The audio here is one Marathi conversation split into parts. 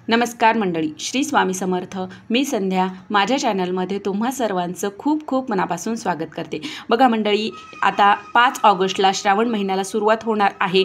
नमस्कार मंडळी, श्री स्वामी समर्थ. मी संध्या माझ्या चॅनलमध्ये तुम्हा सर्वांचं खूप खूप मनापासून स्वागत करते. बघा मंडळी, आता 5 ऑगस्टला श्रावण महिन्याला सुरुवात होणार आहे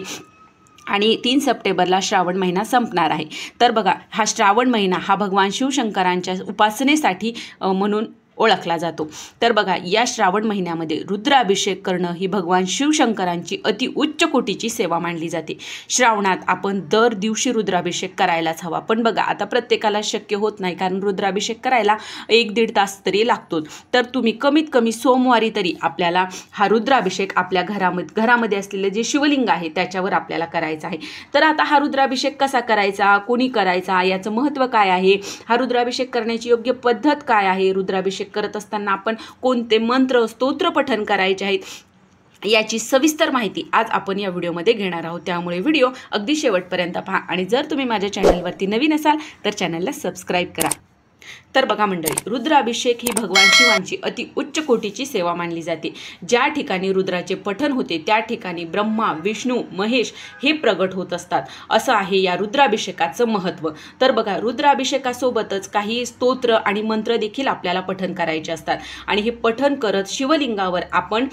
आणि 3 सप्टेंबरला श्रावण महिना संपणार आहे. तर बघा, हा श्रावण महिना हा भगवान शिवशंकरांच्या उपासनेसाठी म्हणून ओळखला जातो. तर बघा, या श्रावण महिन्यामध्ये रुद्राभिषेक करणं ही भगवान शिवशंकरांची अति उच्च कोटीची सेवा मानली जाते. श्रावणात आपण दर दिवशी रुद्राभिषेक करायलाच हवा. पण बघा, आता प्रत्येकाला शक्य होत नाही, कारण रुद्राभिषेक करायला 1-1.5 तास तरी लागतो. तर तुम्ही कमीत कमी सोमवारी तरी आपल्याला हा रुद्राभिषेक आपल्या घरामध्ये असलेले जे शिवलिंग आहे त्याच्यावर आपल्याला करायचा आहे. तर आता हा रुद्राभिषेक कसा करायचा, कोणी करायचा, याचं महत्त्व काय आहे, हा रुद्राभिषेक करण्याची योग्य पद्धत काय आहे, रुद्राभिषेक करत असताना आपण कोणते मंत्र स्तोत्र पठण करायचे आहेत, याची सविस्तर माहिती आज आपण या व्हिडिओमध्ये घेणार आहोत. त्यामुळे व्हिडिओ अगदी शेवटपर्यंत पहा आणि जर तुम्ही माझ्या चॅनलवरती नवीन असाल तर चॅनलला सबस्क्राईब करा. तर बघा मंडळी, रुद्राभिषेक ही भगवान शिवांची अति उच्च कोटीची सेवा मानली जाते. ज्या ठिकाणी रुद्राचे पठण होते त्या ठिकाणी ब्रह्मा, विष्णू, महेश हे प्रगट होत असतात. असं आहे या रुद्राभिषेकाचं महत्त्व. तर बघा, रुद्राभिषेकासोबतच काही स्तोत्र आणि मंत्र देखील आपल्याला पठण करायचे असतात आणि हे पठण करत शिवलिंगावर आपण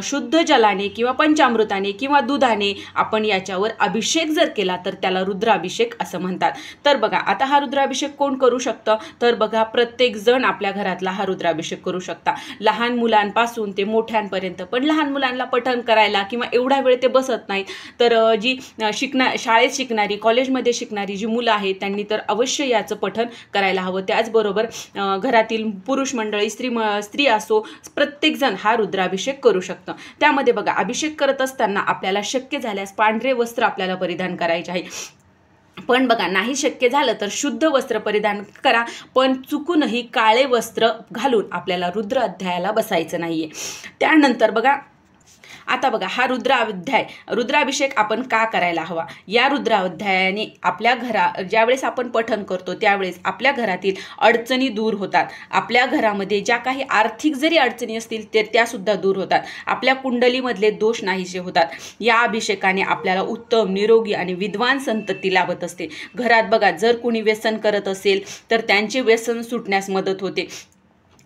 शुद्ध जलाने किंवा पंचामृताने किंवा दुधाने आपण याच्यावर अभिषेक जर केला तर त्याला रुद्राभिषेक असं म्हणतात. तर बघा, आता हा रुद्राभिषेक कोण करू शकतं, तर बघा, प्रत्येक जण आपल्या घरातला हा रुद्राभिषेक करू शकता, लहान मुलांपासून ते मोठ्यांपर्यंत. पण लहान मुलांना पठण करायला किंवा एवढा वेळ ते बसत नाहीत, तर जी शाळेत शिकणारी, कॉलेजमध्ये शिकणारी जी मुलं आहेत त्यांनी तर अवश्य याचं पठण करायला हवं. त्याचबरोबर घरातील पुरुष मंडळी, स्त्री असो, प्रत्येकजण हा रुद्राभिषेक करू शकतं. त्यामध्ये बघा, अभिषेक करत असताना आपल्याला शक्य झाल्यास पांढरे वस्त्र आपल्याला परिधान करायचे आहे. पण बघा, नाही शक्य झालं तर शुद्ध वस्त्र परिधान करा, पण चुकूनही काळे वस्त्र घालून आपल्याला रुद्र अध्यायाला बसायचं नाहीये. त्यानंतर बघा, आता बघा, हा रुद्राभिषेक आपण का करायला हवा, या रुद्राध्यायाने आपल्या ज्यावेळेस आपण पठण करतो त्यावेळेस आपल्या घरातील अडचणी दूर होतात. आपल्या घरामध्ये ज्या काही आर्थिक जरी अडचणी असतील तर त्यासुद्धा दूर होतात. आपल्या कुंडलीमधले दोष नाहीसे होतात. या अभिषेकाने आपल्याला उत्तम, निरोगी आणि विद्वान संतती लाभत असते. घरात बघा, जर कोणी व्यसन करत असेल तर त्यांचे व्यसन सुटण्यास मदत होते.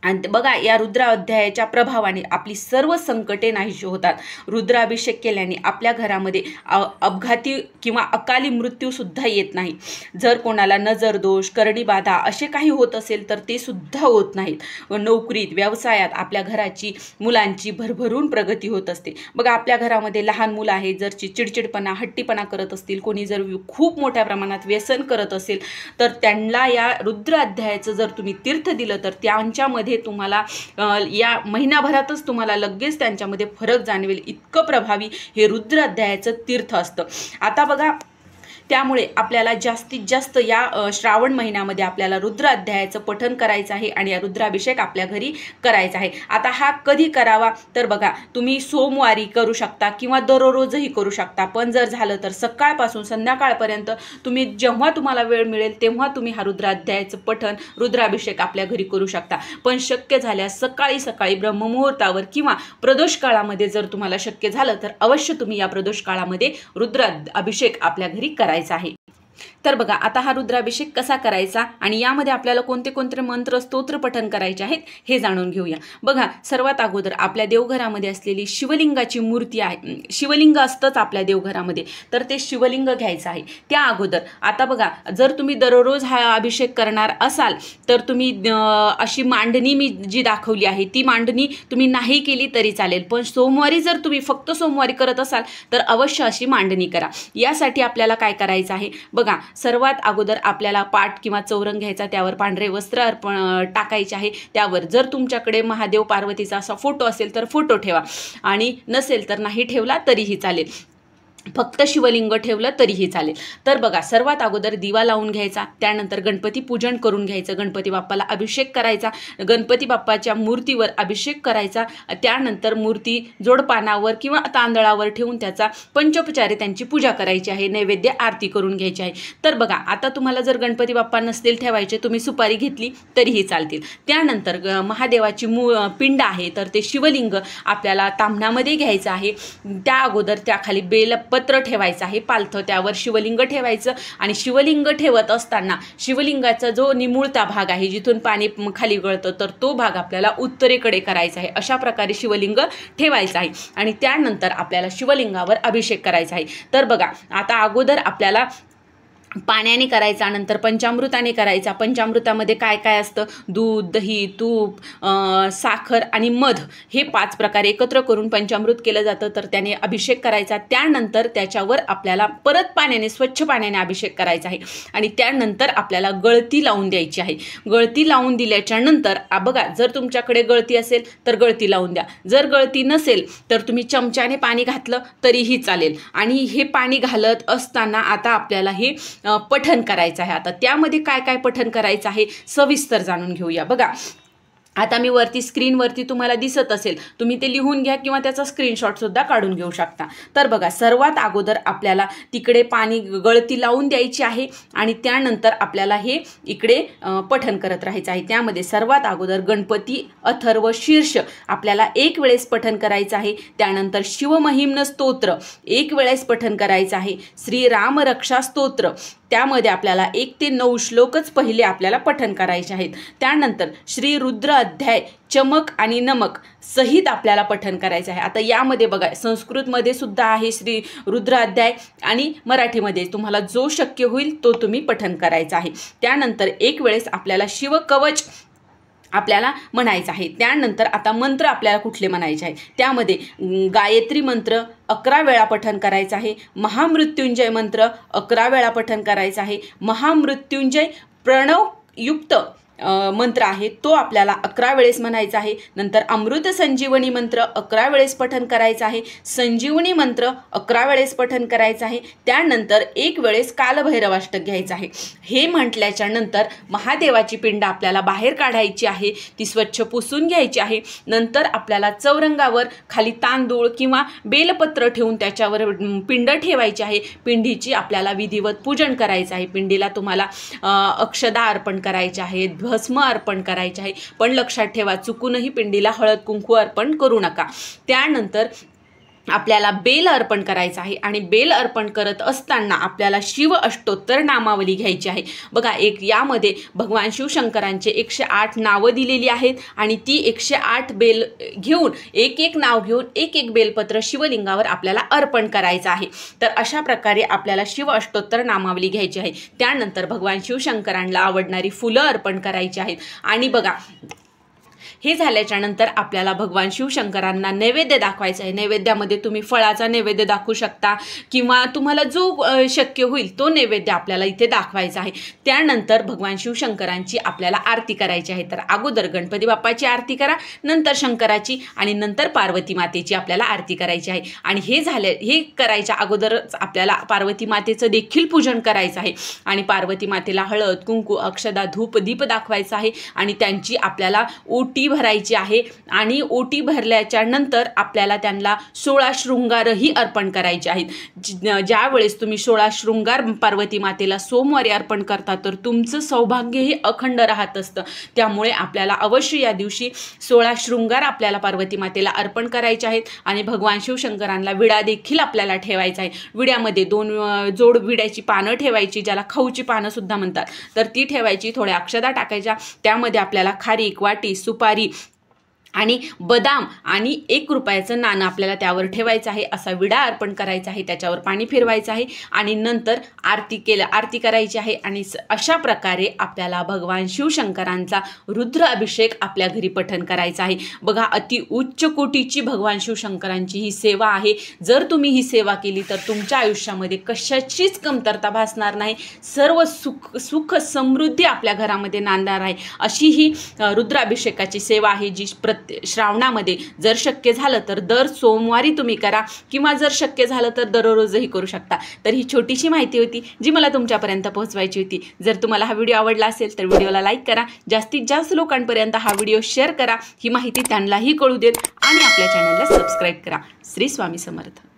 आणि बघा, या रुद्राध्यायाच्या प्रभावाने आपली सर्व संकटे नाहीशी होतात. रुद्राभिषेक केल्याने आपल्या घरामध्ये अपघाती किंवा अकाली मृत्यूसुद्धा येत नाही. जर कोणाला नजर दोष, करणी बाधा असे काही होत असेल तर ते सुद्धा होत नाहीत. नोकरीत, व्यवसायात आपल्या घराची, मुलांची भरभरून प्रगती होत असते. बघा, आपल्या घरामध्ये लहान मुलं आहेत, जर चिडचिडपणा, हट्टीपणा करत असतील, कोणी जर खूप मोठ्या प्रमाणात व्यसन करत असेल तर त्यांना या रुद्राध्यायाचं जर तुम्ही तीर्थ दिलं तर त्यांच्यामध्ये तुम्हाला या महिनाभरातच तुम्हाला लगेच त्यांच्यामध्ये फरक जाणवेल. इतकं प्रभावी हे रुद्र अध्यायाचं तीर्थ असतं. आता बघा, त्यामुळे आपल्याला जास्तीत जास्त या श्रावण महिन्यामध्ये आपल्याला रुद्र अध्यायाचं पठण करायचं आहे आणि या रुद्राभिषेक आपल्या घरी करायचा आहे. आता हा कधी करावा, तर बघा, तुम्ही सोमवारी करू शकता किंवा दररोजही करू शकता. पण जर झालं तर सकाळपासून संध्याकाळपर्यंत तुम्ही जेव्हा तुम्हाला वेळ मिळेल तेव्हा तुम्ही हा रुद्र अध्यायाचं पठण, रुद्राभिषेक आपल्या घरी करू शकता. पण शक्य झाल्यास सकाळी ब्रह्ममुहूर्तावर किंवा प्रदोष काळामध्ये जर तुम्हाला शक्य झालं तर अवश्य तुम्ही या प्रदोष काळामध्ये रुद्र अभिषेक आपल्या घरी करायचा आहे. तर बघा, आता हा रुद्राभिषेक कसा करायचा आणि यामध्ये आपल्याला कोणते कोणते मंत्र, स्तोत्र पठण करायचे आहेत हे जाणून घेऊया. बघा, सर्वात अगोदर आपल्या देवघरामध्ये असलेली शिवलिंगाची मूर्ती आहे. शिवलिंग असतंच आपल्या देवघरामध्ये, तर ते शिवलिंग घ्यायचं आहे. त्या अगोदर आता बघा, जर तुम्ही दररोज हा अभिषेक करणार असाल तर तुम्ही अशी मांडणी मी जी दाखवली आहे ती मांडणी तुम्ही नाही केली तरी चालेल. पण सोमवारी जर तुम्ही फक्त सोमवारी करत असाल तर अवश्य अशी मांडणी करा. यासाठी आपल्याला काय करायचं आहे, बघा, सर्वात अगोदर आपल्याला पाट किंवा चौरंग घ्यायचा, त्यावर पांढरे वस्त्र टाकायचे आहे. त्यावर जर तुमच्याकडे महादेव पार्वतीचा असा फोटो असेल तर फोटो ठेवा आणि नसेल तर नाही ठेवला तरीही चालेल. फक्त शिवलिंग ठेवलं तरीही चालेल. तर बघा, सर्वात अगोदर दिवा लावून घ्यायचा, त्यानंतर गणपती पूजन करून घ्यायचं, गणपती बाप्पाला अभिषेक करायचा, गणपती बाप्पाच्या मूर्तीवर अभिषेक करायचा. त्यानंतर मूर्ती जोडपानावर किंवा तांदळावर ठेवून त्याचा पंचोपचारे त्यांची पूजा करायची आहे, नैवेद्य आरती करून घ्यायची आहे. तर बघा, आता तुम्हाला जर गणपती बाप्पा नसतील ठेवायचे, तुम्ही सुपारी घेतली तरीही चालतील. त्यानंतर महादेवाची पिंड आहे तर ते शिवलिंग आपल्याला ताम्हणामध्ये घ्यायचं आहे. त्या अगोदर त्याखाली पत्र ठेवायचं आहे पालथं, त्यावर शिवलिंग ठेवायचं आणि शिवलिंग ठेवत असताना शिवलिंगाचा जो निमुळता भाग आहे जिथून पाणी खाली गळतं तर तो भाग आपल्याला उत्तरेकडे करायचा आहे. अशा प्रकारे शिवलिंग ठेवायचं आहे आणि त्यानंतर आपल्याला शिवलिंगावर अभिषेक करायचा आहे. तर बघा आता अगोदर आपल्याला पाण्याने करायचा, नंतर पंचामृताने करायचा. पंचामृतामध्ये काय काय असतं, दूध, दही, तूप, साखर आणि मध हे 5 प्रकार एकत्र करून पंचामृत केलं जातं. तर त्याने अभिषेक करायचा. त्यानंतर त्याच्यावर आपल्याला परत पाण्याने, स्वच्छ पाण्याने अभिषेक करायचा आहे आणि त्यानंतर आपल्याला गळती लावून द्यायची आहे. गळती लावून दिल्याच्या नंतर बघा, जर तुमच्याकडे गळती असेल तर गळती लावून द्या, जर गळती नसेल तर तुम्ही चमच्याने पाणी घातलं तरीही चालेल. आणि हे पाणी घालत असताना आता आपल्याला हे पठण करायचं आहे. आता त्यामध्ये काय काय पठण करायचं आहे सविस्तर जाणून घेऊया. बघा आता मी वरती स्क्रीनवरती तुम्हाला दिसत असेल, तुम्ही ते लिहून घ्या किंवा त्याचा स्क्रीनशॉटसुद्धा काढून घेऊ शकता. तर बघा सर्वात अगोदर आपल्याला तिकडे पाणी गळती लावून द्यायची आहे आणि त्यानंतर आपल्याला हे इकडे पठण करत राहायचं आहे. त्यामध्ये सर्वात अगोदर गणपती अथर्व शीर्ष आपल्याला 1 वेळेस पठण करायचं आहे. त्यानंतर शिवमहिम्न स्तोत्र 1 वेळेस पठण करायचं आहे. श्रीराम रक्षा स्तोत्र त्यामध्ये आपल्याला 1 ते 9 श्लोकच पहिले आपल्याला पठण करायचे आहेत. त्यानंतर श्री रुद्र अध्याय चमक आणि नमक सहित आपल्याला पठण करायचं आहे. आता यामध्ये बघा संस्कृतमध्ये सुद्धा आहे श्री रुद्र अध्याय आणि मराठीमध्ये तुम्हाला जो शक्य होईल तो तुम्ही पठण करायचा आहे. त्यानंतर 1 वेळेस आपल्याला शिवकवच आपल्याला म्हणायचं आहे. त्यानंतर आता मंत्र आपल्याला कुठले म्हणायचे आहे, त्यामध्ये गायत्री मंत्र 11 वेळा पठण करायचं आहे. महामृत्युंजय मंत्र 11 वेळा पठण करायचा आहे. महामृत्युंजय प्रणवयुक्त मंत्र आहे तो आपल्याला 11 वेळेस म्हणायचा आहे. नंतर अमृत संजीवनी मंत्र 11 वेळेस पठण करायचं आहे. संजीवनी मंत्र 11 वेळेस पठण करायचं आहे. त्यानंतर 1 वेळेस कालभैरवाष्टक घ्यायचं आहे. हे म्हटल्याच्या नंतर महादेवाची पिंड आपल्याला बाहेर काढायची आहे, ती स्वच्छ पुसून घ्यायची आहे. नंतर आपल्याला चौरंगावर खाली तांदूळ किंवा बेलपत्र ठेवून त्याच्यावर पिंड ठेवायची आहे. पिंडीची आपल्याला विधिवत पूजन करायचं आहे. पिंडीला तुम्हाला अक्षदा अर्पण करायचे आहे, भस्म अर्पण करायचे आहे. पण लक्षात ठेवा चुकूनही पिंडीला हळद कुंकू अर्पण करू नका. त्यानंतर आपल्याला बेल अर्पण करायचं आहे आणि बेल अर्पण करत असताना आपल्याला शिव अष्टोत्तर नामावली घ्यायची आहे. बघा यामध्ये भगवान शिवशंकरांचे 108 नावं दिलेली आहेत आणि ती 108 बेल घेऊन एक नाव घेऊन एक बेलपत्र शिवलिंगावर आपल्याला अर्पण करायचं आहे. तर अशा प्रकारे आपल्याला शिव अष्टोत्तर नामावली घ्यायची आहे. त्यानंतर भगवान शिवशंकरांना आवडणारी फुलं अर्पण करायची आहेत. आणि बघा हे झाल्याच्या नंतर आपल्याला भगवान शिवशंकरांना नैवेद्य दाखवायचा आहे. नैवेद्यामध्ये तुम्ही फळाचा नैवेद्य दाखवू शकता किंवा तुम्हाला जो शक्य होईल तो नैवेद्य आपल्याला इथे दाखवायचा आहे. त्यानंतर भगवान शिवशंकरांची आपल्याला आरती करायची आहे. तर अगोदर गणपती बाप्पाची आरती करा, नंतर शंकराची आणि नंतर पार्वती मातेची आपल्याला आरती करायची आहे. आणि हे करायच्या अगोदरच आपल्याला पार्वती मातेचं देखील पूजन करायचं आहे आणि पार्वती मातेला हळद कुंकू अक्षदा धूप दीप दाखवायचा आहे आणि त्यांची आपल्याला ओटी भरायची आहे. आणि ओटी भरल्याच्या नंतर आपल्याला त्यांना 16 शृंगारही अर्पण करायचे आहेत. ज्या वेळेस तुम्ही 16 शृंगार पार्वती मातेला सोमवारी अर्पण करता तर तुमचं सौभाग्यही अखंड राहत असतं. त्यामुळे आपल्याला अवश्य या दिवशी 16 शृंगार आपल्याला पार्वती मातेला अर्पण करायचे आहेत. आणि भगवान शिवशंकरांना विडा देखील आपल्याला ठेवायचा आहे. विड्यामध्ये 2 जोड विड्याची पानं ठेवायची, ज्याला खाऊची पानं सुद्धा म्हणतात, तर ती ठेवायची. थोड्या अक्षदा टाकायच्या. त्यामध्ये आपल्याला खारीक, वाटी, सुपारी आणि बदाम आणि 1 रुपयाचं नाणं आपल्याला त्यावर ठेवायचं आहे. असा विडा अर्पण करायचा आहे. त्याच्यावर पाणी फिरवायचं आहे आणि नंतर आरती करायची आहे. आणि अशा प्रकारे आपल्याला भगवान शिवशंकरांचा रुद्र अभिषेक आपल्या घरी पठण करायचा आहे. बघा अति उच्च कोटीची भगवान शिवशंकरांची ही सेवा आहे. जर तुम्ही ही सेवा केली तर तुमच्या आयुष्यामध्ये कशाचीच कमतरता भासणार नाही. सर्व सुख समृद्धी आपल्या घरामध्ये नांदणार आहे. अशी ही रुद्राभिषेकाची सेवा आहे जी श्रावणामध्ये जर शक्य झालं तर दर सोमवारी तुम्ही करा किंवा जर शक्य झालं तर दररोजही करू शकता. तर ही छोटीशी माहिती होती जी मला तुमच्यापर्यंत पोहोचवायची होती. जर तुम्हाला हा व्हिडिओ आवडला असेल तर व्हिडिओला लाईक करा, जास्तीत जास्त लोकांपर्यंत हा व्हिडिओ शेअर करा, ही माहिती त्यांनाही कळू देत आणि आपल्या चॅनलला सबस्क्राईब करा. श्री स्वामी समर्थ.